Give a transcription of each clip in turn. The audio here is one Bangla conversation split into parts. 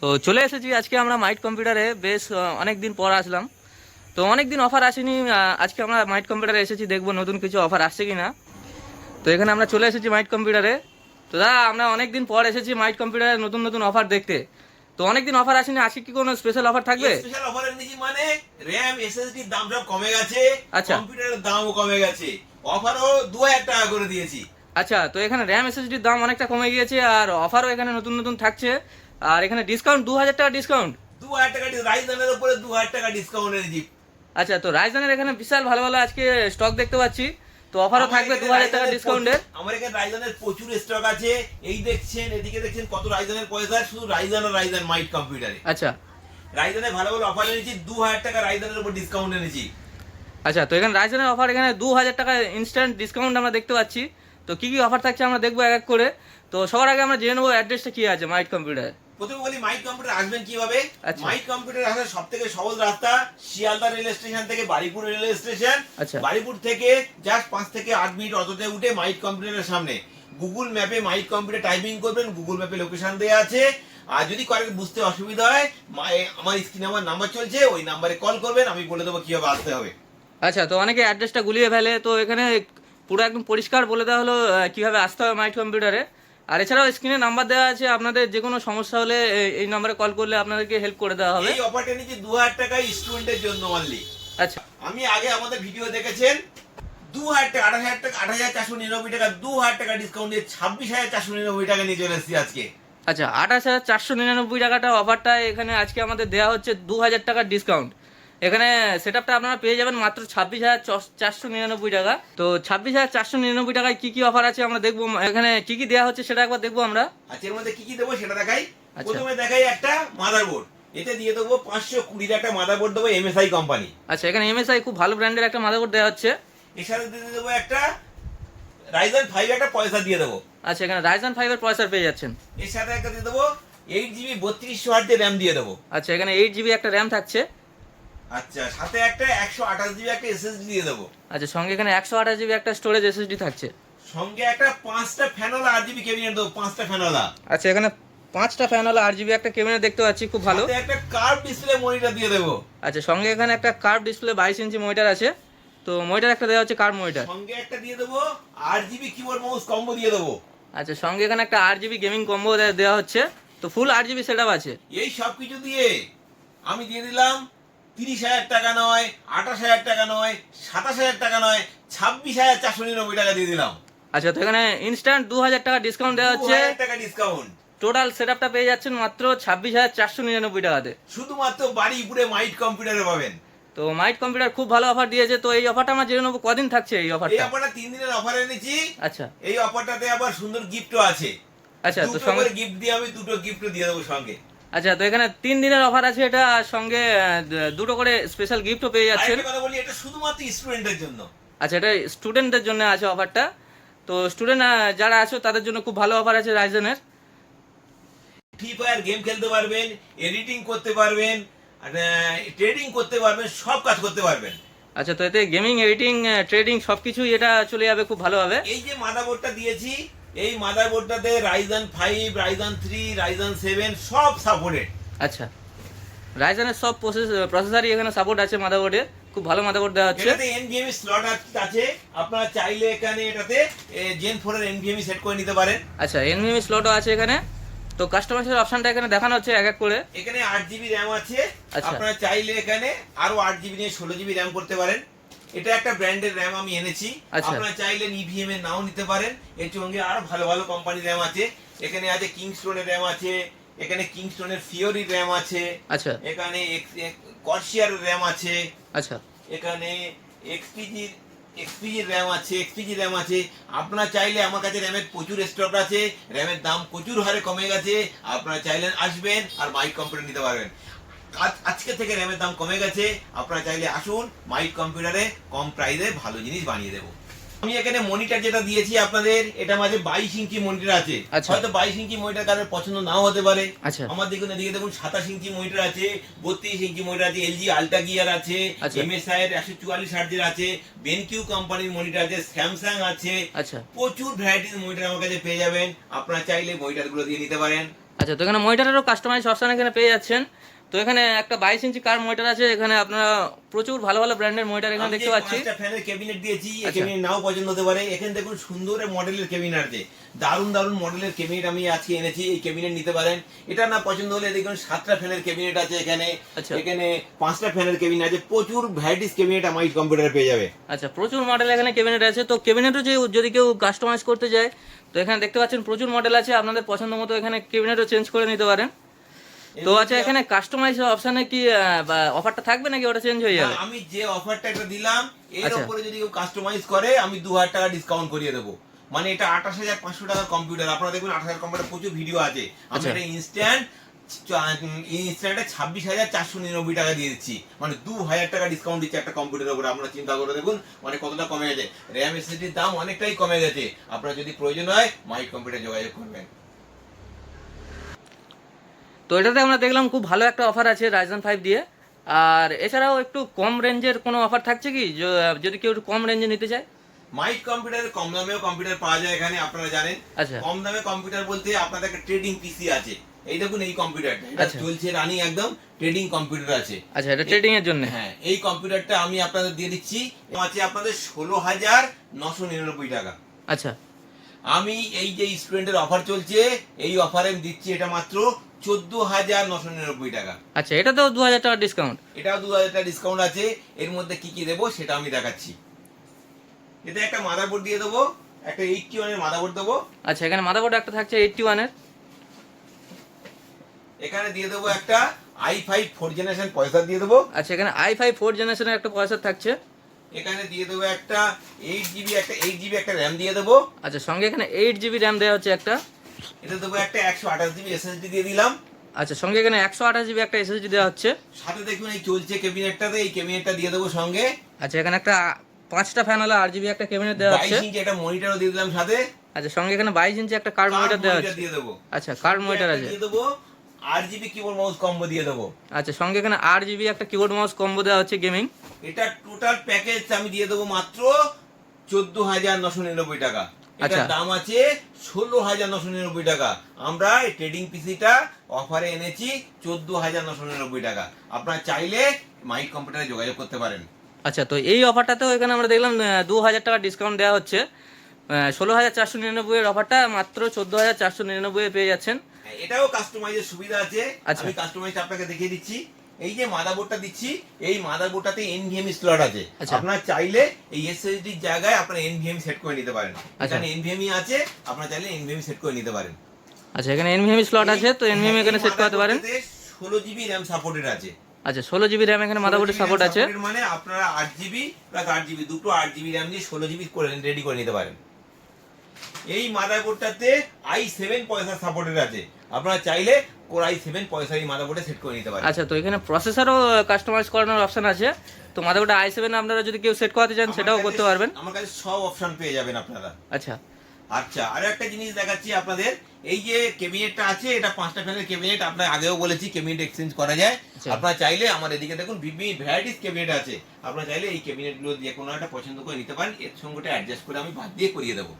তো চলে এসেছি আজকে আমরা মাইট কম্পিউটারে বেশ অনেক দিন পর আসলাম। তো অনেক দিন অফার আসেনি, আজকে আমরা মাইট কম্পিউটারে এসেছি, দেখবো নতুন কিছু অফার আসছে কি না। তো এখানে আমরা চলে এসেছি মাইট কম্পিউটারে। তো দাদা, আমরা অনেক দিন পর এসেছি মাইট কম্পিউটারে নতুন নতুন অফার দেখতে। তো অনেক দিন অফার আসেনি, আজকে কি কোনো স্পেশাল অফার থাকবে? স্পেশাল অফার এনেছি মানে র‍্যাম এসএসডি দাম সব কমে গেছে, আচ্ছা কম্পিউটারের দামও কমে গেছে, অফারও 2000 টাকা করে দিয়েছি। আচ্ছা, তো এখানে র্যাম এসএসডির দাম অনেকটা কমে গিয়েছে আর অফারও এখানে নতুন নতুন থাকছে। আর এখানে ডিসকাউন্ট 2000 টাকা ডিসকাউন্ট। 2000 টাকা রাইজানের উপরে 2000 টাকা ডিসকাউন্ট এনেছি। আচ্ছা, তো রাইজনের এখানে বিশাল ভালো ভালো আজকে স্টক দেখতে পাচ্ছি। তো অফারও থাকবে 2000 টাকা ডিসকাউন্টের। আমার এখানে রাইজানের প্রচুর স্টক আছে। এই দেখছেন, এদিকে দেখছেন কত রাইজানের পয়সা, শুধু রাইজান আর রাইজান মাইট কম্পিউটারে। আচ্ছা রাইজানে ভালো ভালো অফার এনেছি, 2000 টাকা রাইজানের উপর ডিসকাউন্ট এনেছি। আচ্ছা, তো এখানে রাইজনের অফার এখানে 2000 টাকা ইনস্ট্যান্ট ডিসকাউন্ট আমরা দেখতে পাচ্ছি। তো কি কি অফার থাকছে আমরা দেখবো এক এক করে। তো সবার আগে আমরা জেনে নেবো অ্যাড্রেসটা কি আছে মাইট কম্পিউটার। প্রথমে বলি মাইট কম্পিউটার আসবেন কিভাবে। আচ্ছা। মাইট কম্পিউটার আসার সব থেকে সহজ রাস্তা শিয়ালদা রেল স্টেশন থেকে বারিপুর রেল স্টেশন। আচ্ছা। বারিপুর থেকে জাস্ট 5 থেকে 8 মিনিট অটোতে উঠে মাইট কম্পিউটারের সামনে গুগল ম্যাপে মাইট কম্পিউটার টাইপিং করবেন, গুগল ম্যাপে লোকেশন দেওয়া আছে। আর যদি কারো বুঝতে অসুবিধা হয়, আমার স্ক্রিনে আমার নাম্বার চলছে, ওই নাম্বারে কল করবেন, আমি বলে দেবো কিভাবে আসতে হবে। আচ্ছা, তো অনেকে অ্যাড্রেসটা গুলিয়ে ফেলে, তো এখানে পুরো একদম পরিষ্কার বলে দেওয়া হলো কিভাবে আসতে হবে মাইট কম্পিউটারে। আর এছাড়াও স্ক্রিনে নাম্বার দেওয়া আছে, আপনাদের যে কোনো সমস্যা হলে এই নাম্বারে কল করলে আপনাদেরকে হেল্প করে দেওয়া হবে। এই অফারটা নিচে 2000 টাকা স্টুডেন্টের জন্য অনলি। আচ্ছা। আমি আগে আমাদের ভিডিও দেখেছেন, 2000 টাকা 8000 টাকা 8499 টাকা 2000 টাকা ডিসকাউন্ট দিয়ে 26499 টাকা নিয়ে চলে এসেছি আজকে। আচ্ছা, 28,499 টাকাটা অফারটা এখানে আজকে আমাদের দেওয়া হচ্ছে 2000 টাকার ডিসকাউন্ট। এখানে সেটআপটা আপনারা পেয়ে যাবেন মাত্র 26,499 টাকা। তো 26,499 টাকায় কি কি অফার আছে আমরা দেখবো, এখানে কি কি দেওয়া হচ্ছে সেটা একবার দেখবো আমরা। আচ্ছা, এর মধ্যে কি কি দেবো সেটা দেখাই। আচ্ছা। প্রথমে দেখাই একটা মাদারবোর্ড, এতে দিয়ে দেবো 520 একটা মাদারবোর্ড দেবো, এমএসআই কোম্পানি। আচ্ছা, এখানে এমএসআই খুব ভালো ব্র্যান্ডের একটা মাদারবোর্ড দেওয়া হচ্ছে। এর সাথে দিয়ে দেবো একটা রাইজেন 5 একটা পয়সা দিয়ে দেবো। আচ্ছা, এখানে রাইজেন 5 এর প্রসেসর পেয়ে যাচ্ছেন। এর সাথে একটা দিয়ে দেবো 8GB 3200 ওয়াটের র্যাম দিয়ে দেবো। আচ্ছা, এখানে 8GB একটা র্যাম থাকছে। আচ্ছা, সাথে একটা 128GB একটা এসএসডি দিয়ে দেবো। আচ্ছা, সঙ্গে এখানে 128GB একটা স্টোরেজ এসএসডি থাকছে। সঙ্গে একটা 5টা ফ্যানওয়ালা আরজিবি ক্যাবিনেট দেবো, 5টা ফ্যানওয়ালা। আচ্ছা, এখানে 5টা ফ্যানওয়ালা আরজিবি একটা ক্যাবিনেট দেখতে পাচ্ছি, খুব ভালো। সাথে একটা কার্ভ ডিসপ্লে মনিটর দিয়ে দেবো। আচ্ছা, সঙ্গে এখানে একটা কার্ভ ডিসপ্লে 22 ইঞ্চি মনিটর আছে। তো মনিটর একটা দেওয়া হচ্ছে, কার্ভ মনিটর। সঙ্গে একটা দিয়ে দেবো আরজিবি কিবোর্ড মাউস কম্বো দিয়ে দেবো। আচ্ছা, সঙ্গে এখানে একটা 8GB গেমিং কম্বো দেওয়া হচ্ছে। তো ফুল 8GB সেটআপ আছে। এই সব কিছু দিয়ে আমি দিয়ে দিলাম 30,000 টাকা নয়, 28,000 টাকা নয়, 27,000 টাকা নয়, 26,499 টাকা দিয়ে দিলাম। আচ্ছা, তো এখানে ইনস্ট্যান্ট 2000 টাকা ডিসকাউন্ট দেওয়া হচ্ছে। 2000 টাকা ডিসকাউন্ট। টোটাল সেটআপটা পেয়ে যাচ্ছেন মাত্র 26,499 টাকাতে। শুধুমাত্র বাড়িপুরে মাইট কম্পিউটারে পাবেন। তো মাইট কম্পিউটার খুব ভালো অফার দিয়েছে। তো এই অফারটা আমরা জেনে নেবো কদিন থাকছে এই এই অফারটা। অফারটা 3 দিনের অফার এনেছি। আচ্ছা। এই অফারটাতে আবার সুন্দর গিফটও আছে। আচ্ছা, তো দুটো সঙ্গে করে গিফট দিয়ে আমি দুটো গিফটও দিয়ে দেবো সঙ্গে। আচ্ছা, তো এখানে 3 দিনের অফার আছে এটা, আর সঙ্গে দুটো করে স্পেশাল গিফটও পেয়ে যাচ্ছেন। আরেকটা কথা বলি, এটা শুধুমাত্র স্টুডেন্টের জন্য। আচ্ছা, এটা স্টুডেন্টদের জন্য আছে অফারটা। তো স্টুডেন্ট যারা আছো তাদের জন্য খুব ভালো অফার আছে রাইজেনের। ফ্রি ফায়ার গেম খেলতে পারবেন, এডিটিং করতে পারবেন, ট্রেডিং করতে পারবেন, সব কাজ করতে পারবেন। আচ্ছা, তো এতে গেমিং, এডিটিং, ট্রেডিং সবকিছুই এটা চলে যাবে খুব ভালোভাবে। এই যে মাদারবোর্ডটা দিয়েছি, এই মাদারবোর্ডটাতে রাইজেন 5, রাইজেন 3, রাইজেন 7 সব সাপোর্টেড। আচ্ছা, রাইজেনের সব প্রসেসরই এখানে সাপোর্ট আছে মাদারবোর্ডে। খুব ভালো মাদারবোর্ড দেওয়া হচ্ছে। এটাতে এনভিএমই স্লট আছে, আপনারা চাইলে এখানে এটাতে জেন 4 এর এনভিএমই সেট করে নিতে পারেন। আচ্ছা, এনভিএমই স্লটও আছে এখানে। তো কাস্টমাইজের অপশনটা এখানে দেখানো হচ্ছে এক এক করে। এখানে 8GB র্যাম আছে। আচ্ছা। আপনারা চাইলে এখানে আরো 8GB নিয়ে 16GB র্যাম করতে পারেন। এটা একটা ব্র্যান্ডের র্যাম আমি এনেছি। আচ্ছা। আপনারা চাইলে ইভিএম এর নাও নিতে পারেন। এর সঙ্গে আরো ভালো ভালো কোম্পানির র্যাম আছে। এখানে আছে কিংস্টোনের র্যাম আছে, এখানে কিংস্টোনের ফিওরি র্যাম আছে। আচ্ছা। এখানে কর্সিয়ার র্যাম আছে। আচ্ছা। এখানে এক্সপিজি র্যাম আছে। আপনারা চাইলে, আমার কাছে র্যামের প্রচুর স্টক আছে, র্যামের দাম প্রচুর হারে কমে গেছে। আপনারা চাইলে আসবেন আর মাইট কম্পিউটার নিতে পারবেন। আজকে থেকে র্যামের দাম কমে গেছে, আপনারা চাইলে আসুন, মাইট কম্পিউটারে কম প্রাইসে ভালো জিনিস বানিয়ে দেবো। আমি এখানে মনিটর যেটা দিয়েছি আপনাদের, এটা মাঝে 22 ইঞ্চি মনিটর আছে। আচ্ছা। হয়তো 22 ইঞ্চি মনিটর কারোর পছন্দ নাও হতে পারে। আচ্ছা। আমার দেখুন, এদিকে দেখুন 27 ইঞ্চি মনিটর আছে, 32 ইঞ্চি মনিটর আছে, এলজি আল্ট্রা গিয়ার আছে, আচ্ছা। এমএসআই এর 144 হার্জের আছে, বেনকিউ কোম্পানির মনিটর আছে, স্যামসাং আছে। আচ্ছা। প্রচুর ভ্যারাইটির মনিটর আমার কাছে পেয়ে যাবেন। আপনারা চাইলে মনিটরগুলো দিয়ে নিতে পারেন। আচ্ছা, তো এখানে মনিটরেরও কাস্টমাইজ অপশন এখানে পেয়ে যাচ্ছেন। তো এখানে একটা 22 ইঞ্চি কার মনিটর আছে, এখানে আপনারা প্রচুর ভালো ভালো ব্র্যান্ডের মনিটর এখানে দেখতে পাচ্ছি। পাঁচটা ফ্যানের ক্যাবিনেট দিয়েছি, এই আচ্ছা। ক্যাবিনেট নাও পছন্দ হতে পারে। এখানে দেখুন সুন্দর মডেলের ক্যাবিনেট আছে, দারুণ দারুণ মডেলের ক্যাবিনেট আমি আজকে এনেছি, এই ক্যাবিনেট নিতে পারেন। এটা না পছন্দ হলে দেখুন 7টা ফ্যানের ক্যাবিনেট আছে এখানে, আচ্ছা। এখানে 5টা ফ্যানের ক্যাবিনেট আছে, প্রচুর ভ্যারাইটিস ক্যাবিনেট আমার কম্পিউটারে পেয়ে যাবে। আচ্ছা, প্রচুর মডেল এখানে ক্যাবিনেট আছে। তো ক্যাবিনেটও যদি কেউ কাস্টমাইজ করতে যায়, তো এখানে দেখতে পাচ্ছেন প্রচুর মডেল আছে, আপনাদের পছন্দ মতো এখানে ক্যাবিনেটও চেঞ্জ করে নিতে পারেন। তো আচ্ছা, এখানে কাস্টমাইজ অপশনে কি অফারটা থাকবে নাকি ওটা চেঞ্জ হয়ে যাবে? আমি যে অফারটা একটা দিলাম এর আচ্ছা। উপরে যদি কেউ কাস্টমাইজ করে আমি 2000 টাকা ডিসকাউন্ট করিয়ে দেবো। মানে এটা 28,500 টাকার কম্পিউটার, আপনারা দেখুন 28,000 কম্পিউটার প্রচুর ভিডিও আছে, আমি আচ্ছা। এটা ইনস্ট্যান্টে 26,499 টাকা দিয়ে দিচ্ছি, মানে 2000 টাকা ডিসকাউন্ট দিচ্ছি একটা কম্পিউটারের উপরে। আপনারা চিন্তা করে দেখুন মানে কতটা কমে গেছে, র্যাম এসএসডির দাম অনেকটাই কমে গেছে। আপনারা যদি প্রয়োজন হয় মাইক কম্পিউটার যোগাযোগ করবেন। তো এটাতে আমরা দেখলাম খুব ভালো একটা অফার আছে Ryzen 5 দিয়ে। আর এছাড়াও একটু কম রেঞ্জের কোনো অফার থাকছে কি, যদি কেউ একটু কম রেঞ্জে নিতে চায়? মাইক কম্পিউটারে কম দামেও কম্পিউটার পাওয়া যায় এখানে, আপনারা জানেন। আচ্ছা। কম দামে কম্পিউটার বলতে আপনাদের একটা ট্রেডিং পিসি আছে, এই দেখুন এই কম্পিউটারটা, এটা আচ্ছা। চলছে রানিং একদম ট্রেডিং কম্পিউটার আছে। আচ্ছা, এটা ট্রেডিং এর জন্য। হ্যাঁ, এই কম্পিউটারটা আমি আপনাদের দিয়ে দিচ্ছি, আছে আপনাদের 16,999 টাকা। আচ্ছা। আমি এই যে স্টুডেন্টের অফার চলছে, এই অফারে আমি দিচ্ছি এটা মাত্র 14,999 টাকা। আচ্ছা, এটা তো 2000 টাকা ডিসকাউন্ট। এটাও 2000 টাকা ডিসকাউন্ট আছে। এর মধ্যে কি কি দেবো সেটা আমি দেখাচ্ছি। এতে একটা মাদারবোর্ড দিয়ে দেবো, একটা 81 এর মাদারবোর্ড দেবো। আচ্ছা, এখানে মাদারবোর্ড একটা থাকছে 81 এর। এখানে দিয়ে দেবো একটা i5 4 জেনারেশন পয়সা দিয়ে দেবো। আচ্ছা, এখানে i5 4 জেনারেশনের একটা প্রসেসর থাকছে। এখানে দিয়ে দেবো একটা 8GB একটা র্যাম দিয়ে দেবো। আচ্ছা, সঙ্গে এখানে 8GB র্যাম দেওয়া হচ্ছে একটা। এটা দেবো একটা 128GB এসএসডি দিয়ে দিলাম। আচ্ছা, সঙ্গে এখানে 128GB একটা এসএসডি দেওয়া হচ্ছে। সাথে দেখুন এই চলছে ক্যাবিনেটটাতে, এই ক্যাবিনেটটা দিয়ে দেবো সঙ্গে। আচ্ছা, এখানে একটা 5টা ফ্যান ওয়ালা RGB একটা ক্যাবিনেট দেওয়া হচ্ছে। 22 ইঞ্চি একটা মনিটরও দিয়ে দিলাম সাথে। আচ্ছা, সঙ্গে এখানে 22 ইঞ্চি একটা কার্ড মনিটর দেওয়া হচ্ছে। দিয়ে দেবো। আচ্ছা, কার্ড মনিটর আছে। দিয়ে দেবো RGB কিবোর্ড মাউস কম্বো দিয়ে দেবো। আচ্ছা, সঙ্গে এখানে 8GB একটা কিবোর্ড মাউস কম্বো দেওয়া হচ্ছে গেমিং। এটা টোটাল প্যাকেজ আমি দিয়ে দেবো মাত্র 14,999 টাকা। আচ্ছা। এটার দাম আছে 16,999 টাকা। আমরা এই ট্রেডিং পিসিটা অফারে এনেছি 14,999 টাকা। আপনারা চাইলে মাইক কম্পিউটারে যোগাযোগ করতে পারেন। আচ্ছা, তো এই অফারটাতেও এখানে আমরা দেখলাম 2000 টাকা ডিসকাউন্ট দেওয়া হচ্ছে। 16,499 এর অফারটা মাত্র 14,499 এ পেয়ে যাচ্ছেন। এটাও কাস্টমাইজের সুবিধা আছে, আচ্ছা। আমি কাস্টমাইজ আপনাকে দেখিয়ে দিচ্ছি। এই যে মাদারবোর্ডটা দিচ্ছি, এই মাদারবোর্ডটাতে NVMe স্লট আছে। আচ্ছা। আপনারা চাইলে এই SSD এর জায়গায় আপনারা NVMe সেট করে নিতে পারেন। আচ্ছা। এখানে NVMe আছে, আপনারা চাইলে NVMe সেট করে নিতে পারেন। আচ্ছা, এখানে NVMe স্লট আছে, তো NVMe এখানে সেট করতে পারেন। 16GB RAM সাপোর্টেড আছে। আচ্ছা, 16GB র্যাম এখানে মাদারবোর্ডে সাপোর্ট আছে। মানে আপনারা 8GB প্লাস 8GB দুটো 8GB RAM দিয়ে 16GB করে রেডি করে নিতে পারেন। এই মাদারবোর্ডটাতে i7 পয়সা সাপোর্টেড আছে, আপনারা চাইলে Core i7 পয়সা এই মাদারবোর্ডে সেট করে নিতে পারেন। আচ্ছা, তো এখানে প্রসেসরও কাস্টমাইজ করানোর অপশন আছে। তো মাদারবোর্ডে i7 আপনারা যদি কেউ সেট করাতে চান সেটাও করতে পারবেন। আমার কাছে সব অপশন পেয়ে যাবেন আপনারা। আচ্ছা। আচ্ছা, আরো একটা জিনিস দেখাচ্ছি আপনাদের। এই যে ক্যাবিনেটটা আছে, এটা 5টা ফ্যানের ক্যাবিনেট, আপনার আগেও বলেছি ক্যাবিনেট এক্সচেঞ্জ করা যায়। আচ্ছা। আপনারা চাইলে আমার এদিকে দেখুন ভ্যারাইটিস ক্যাবিনেট আছে, আপনারা চাইলে এই ক্যাবিনেটগুলো দিয়ে কোনো একটা পছন্দ করে নিতে পারেন। এর সঙ্গে অ্যাডজাস্ট করে আমি বাদ দিয়ে করিয়ে দেবো।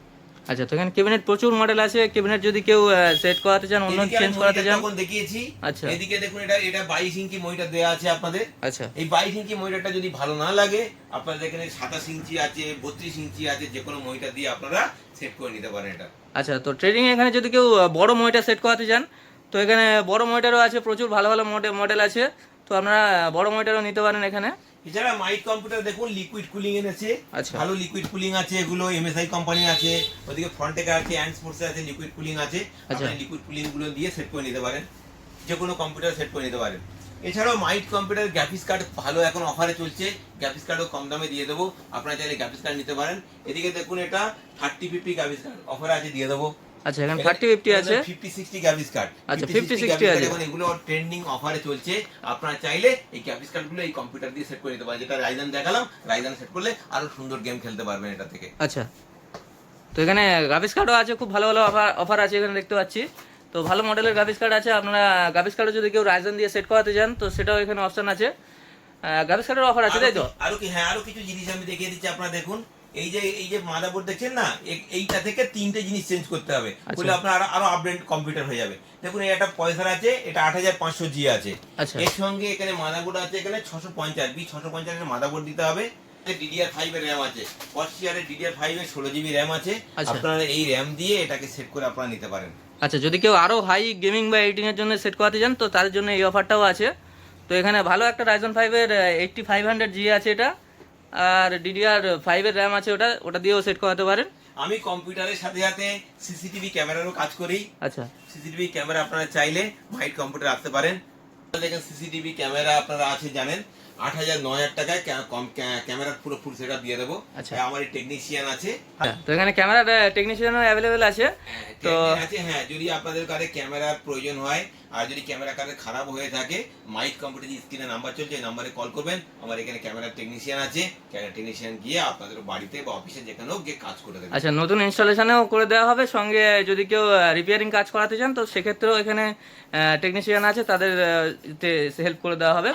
আচ্ছা, তো এখানে ক্যাবিনেট প্রচুর মডেল আছে। ক্যাবিনেট যদি কেউ সেট করাতে চান, অন্য এদিকে চেঞ্জ আমি করাতে চান। তখন দেখিয়েছি। আচ্ছা। এদিকে দেখুন এটা 22 ইঞ্চি মনিটর দেওয়া আছে আপনাদের। আচ্ছা। এই 22 ইঞ্চি মনিটরটা যদি ভালো না লাগে, আপনাদের এখানে 27 ইঞ্চি আছে, 32 ইঞ্চি আছে, যে কোনো মনিটর দিয়ে আপনারা সেট করে নিতে পারেন এটা। আচ্ছা, তো ট্রেডিং এখানে যদি কেউ বড় মনিটর সেট করাতে চান, তো এখানে বড় মনিটরও আছে, প্রচুর ভালো ভালো মডেল আছে। তো আপনারা বড় মনিটরও নিতে পারেন এখানে। এছাড়া মাইক কম্পিউটার দেখুন লিকুইড কুলিং এনেছে। আচ্ছা। ভালো লিকুইড কুলিং আছে, এগুলো MSI কোম্পানি আছে, ওদিকে ফ্রন্টেক আছে, অ্যান্ড স্পোর্টস আছে, লিকুইড কুলিং আছে। আচ্ছা। আপনি লিকুইড কুলিং গুলো দিয়ে সেট করে নিতে পারেন, যে কোনো কম্পিউটার সেট করে নিতে পারেন। এছাড়াও মাইক কম্পিউটার গ্রাফিক্স কার্ড ভালো এখন অফারে চলছে, গ্রাফিক্স কার্ডও কম দামে দিয়ে দেবো, আপনারা চাইলে গ্রাফিক্স কার্ড নিতে পারেন। এদিকে দেখুন এটা 3050 গ্রাফিক্স কার্ড অফারে আছে, দিয়ে দেবো। আচ্ছা, এখানে 3050 আছে। 5060 গ্রাফিক্স কার্ড। আচ্ছা, 5060 আছে। এখন এগুলো ট্রেন্ডিং অফারে চলছে, আপনারা চাইলে এই গ্রাফিক্স কার্ডগুলো এই কম্পিউটার দিয়ে সেট করে নিতে পারেন। যেটা রাইজেন দেখালাম, রাইজেন সেট করলে আরো সুন্দর গেম খেলতে পারবেন এটা থেকে। আচ্ছা, তো এখানে গ্রাফিক্স কার্ডও আছে, খুব ভালো ভালো অফার আছে এখানে দেখতে পাচ্ছি। তো ভালো মডেলের গ্রাফিক্স কার্ড আছে। আপনারা গ্রাফিক্স কার্ডও যদি কেউ রাইজেন দিয়ে সেট করাতে চান, তো সেটাও এখানে অপশন আছে। গ্রাফিক্স কার্ডের অফার আছে, তাই তো? আরো কি, হ্যাঁ আরো কিছু জিনিস আমি দেখিয়ে দিচ্ছি। আপনারা দেখুন এই যে মাদারবোর্ড দেখছেন না, এইটা থেকে 3টে জিনিস চেঞ্জ করতে হবে, আচ্ছা। বলে আপনার আরো আপডেট কম্পিউটার হয়ে যাবে। দেখুন এই একটা পয়সার আছে, এটা 8500G আছে। আচ্ছা। এর সঙ্গে এখানে মাদারবোর্ড আছে, এখানে 650 B650 এর মাদারবোর্ড দিতে হবে। DDR5 এর র্যাম আছে, কর্সিয়ারের DDR5 এর 16GB র্যাম আছে। আচ্ছা। আপনারা এই র্যাম দিয়ে এটাকে সেট করে আপনারা নিতে পারেন। আচ্ছা, যদি কেউ আরও হাই গেমিং বা এডিটিং এর জন্য সেট করাতে চান তো তার জন্য এই অফারটাও আছে। তো এখানে ভালো একটা Ryzen 5 এর 8500G আছে এটা, আর DDR5 এর র্যাম আছে, ওটা দিয়েও সেট করাতে পারেন। আমি কম্পিউটারের সাথে সাথে সিসিটিভি ক্যামেরারও কাজ করি। আচ্ছা। সিসিটিভি ক্যামেরা আপনারা চাইলে মাইট কম্পিউটার রাখতে পারেন। দেখেন সিসিটিভি ক্যামেরা আপনারা আছে জানেন, 8000-9000 টাকায় ক্যামেরার পুরো ফুল সেটআপ দিয়ে দেবো। আচ্ছা। আমার টেকনিশিয়ান আছে। তো এখানে ক্যামেরার টেকনিশিয়ানও অ্যাভেলেবেল আছে। তো আছে, হ্যাঁ, যদি আপনাদের কাছে ক্যামেরার প্রয়োজন হয় আর যদি ক্যামেরা কারে খারাপ হয়ে থাকে, মাইট কম্পিউটার স্ক্রিনে নাম্বার চলছে, এই নাম্বারে কল করবেন। আমার এখানে ক্যামেরার টেকনিশিয়ান আছে, ক্যামেরা টেকনিশিয়ান গিয়ে আপনাদের বাড়িতে বা অফিসে যেখানেও গিয়ে কাজ করে দেবে। আচ্ছা, নতুন ইনস্টলেশনেও করে দেওয়া হবে, সঙ্গে যদি কেউ রিপেয়ারিং কাজ করাতে চান তো সেক্ষেত্রেও এখানে টেকনিশিয়ান আছে, তাদের হেল্প করে দেওয়া হবে,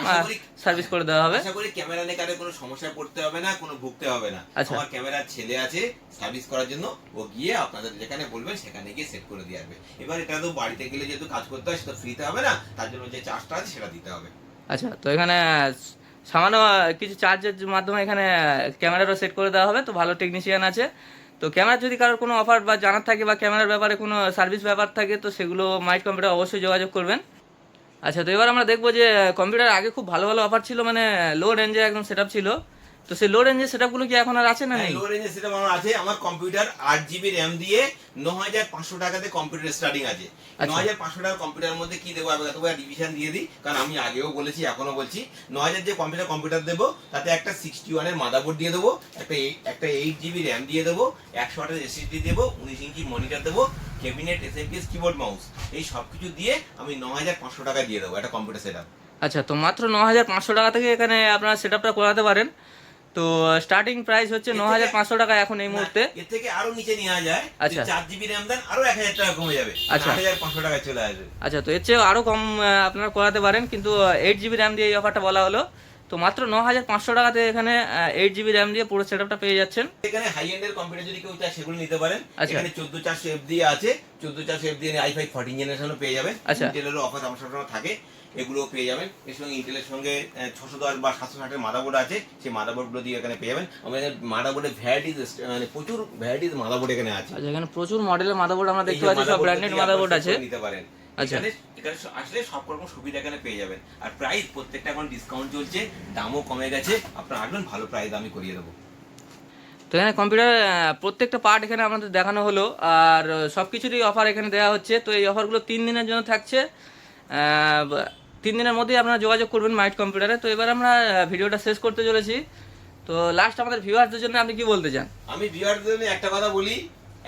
সার্ভিস করে দেওয়া হবে। আশা করি ক্যামেরা নিয়ে কারে কোনো সমস্যায় পড়তে হবে না, কোনো ভুগতে হবে না। আচ্ছা। আমার ক্যামেরার ছেলে আছে সার্ভিস করার জন্য, ও গিয়ে আপনাদের যেখানে বলবেন সেখানে গিয়ে সেট করে দিয়ে আসবে। এবার এটা তো বাড়িতে গেলে যেহেতু কাজ করতে হয় সেটা ফ্রিতে হবে না, তার জন্য যে চার্জটা আছে সেটা দিতে হবে। আচ্ছা, তো এখানে সামান্য কিছু চার্জের মাধ্যমে এখানে ক্যামেরারও সেট করে দেওয়া হবে। তো ভালো টেকনিশিয়ান আছে। তো ক্যামেরা যদি কারোর কোনো অফার বা জানার থাকে বা ক্যামেরার ব্যাপারে কোনো সার্ভিস ব্যাপার থাকে তো সেগুলো মাইট কম্পিউটার অবশ্যই যোগাযোগ করবেন। আচ্ছা, তো এবার আমরা দেখবো যে কম্পিউটার আগে খুব ভালো ভালো অফার ছিল, মানে লো রেঞ্জে একদম সেটআপ ছিল। তো সেই লো রেঞ্জের সেটআপগুলো কি এখন আর আছে না নেই? লো রেঞ্জের সেটআপ আমার আছে। আমার কম্পিউটার 8GB র্যাম দিয়ে 9500 টাকাতে কম্পিউটার স্টার্টিং আছে। আচ্ছা। 9500 টাকার কম্পিউটার মধ্যে কি দেবো, আমি এতবার ডিভিশন দিয়ে দিই, কারণ আমি আগেও বলেছি এখনো বলছি, 9000 যে কম্পিউটার দেবো তাতে একটা 61 এর মাদারবোর্ড দিয়ে দেবো, একটা 8GB র্যাম দিয়ে দেবো, 128 SSD দেবো, 19 ইঞ্চি মনিটর দেবো, ক্যাবিনেট, এসএমপিএস, কিবোর্ড, মাউস, এই সব কিছু দিয়ে আমি 9500 টাকা দিয়ে দেবো একটা কম্পিউটার সেটআপ। আচ্ছা, তো মাত্র 9500 টাকা থেকে এখানে আপনারা সেটআপটা করাতে পারেন। তো স্টার্টিং প্রাইস হচ্ছে 9500 টাকা এখন এই মুহূর্তে। এর থেকে আরো নিচে নেওয়া যায়। আচ্ছা। 4GB র্যাম দেন আরো 1000 টাকা কমে যাবে, আচ্ছা। 8500 টাকা চলে আসবে। আচ্ছা, তো এর চেয়েও আরও কম আপনারা করাতে পারেন, কিন্তু 8GB র্যাম দিয়ে এই অফারটা বলা হলো। তো মাত্র 9500 টাকাতে এখানে 8GB র্যাম দিয়ে পুরো সেটআপটা পেয়ে যাচ্ছেন। এখানে হাই এন্ডের কম্পিউটার যদি কেউ চায় সেগুলো নিতে পারেন। আচ্ছা। এখানে 14400F দিয়ে আছে, 14400F দিয়ে i5 14 জেনারেশনও পেয়ে যাবেন। আচ্ছা। ইন্টেলেরও অফার আমার সবসময় থাকে, এগুলোও পেয়ে যাবেন। এর সঙ্গে ইন্টেলের সঙ্গে 610 বা 760 এর মাদারবোর্ড আছে, সেই মাদারবোর্ডগুলো দিয়ে এখানে পেয়ে যাবেন। আমাদের মাদারবোর্ডের ভ্যারাইটিস, মানে প্রচুর ভ্যারাইটিস মাদারবোর্ড এখানে আছে। আচ্ছা, এখানে প্রচুর মডেলের মাদারবোর্ড আমরা দেখতে পাচ্ছি, সব ব্র্যান্ডেড মাদারবোর্ড আছে। নিতে পারেন। আচ্ছা। এখানে আসলে সব রকম সুবিধা এখানে পেয়ে যাবেন। আর প্রাইস প্রত্যেকটা এখন ডিসকাউন্ট চলছে, দামও কমে গেছে, আপনারা আসবেন, ভালো প্রাইস আমি করিয়ে দেবো। তো এখানে কম্পিউটার প্রত্যেকটা পার্ট এখানে আমাদের দেখানো হলো, আর সব কিছুরই অফার এখানে দেওয়া হচ্ছে। তো এই অফারগুলো 3 দিনের জন্য থাকছে। 3 দিনের মধ্যেই আপনারা যোগাযোগ করবেন মাইট কম্পিউটারে। তো এবার আমরা ভিডিওটা শেষ করতে চলেছি। তো লাস্ট আমাদের ভিউয়ারদের জন্য আপনি কি বলতে চান? আমি ভিউয়ারদের জন্য একটা কথা বলি,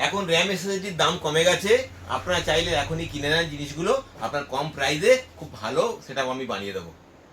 এখন র্যাম এসএসডির দাম কমে গেছে, আপনারা চাইলে এখনই কিনে নেন জিনিসগুলো, আপনার কম প্রাইসে খুব ভালো সেটা আমি বানিয়ে দেবো।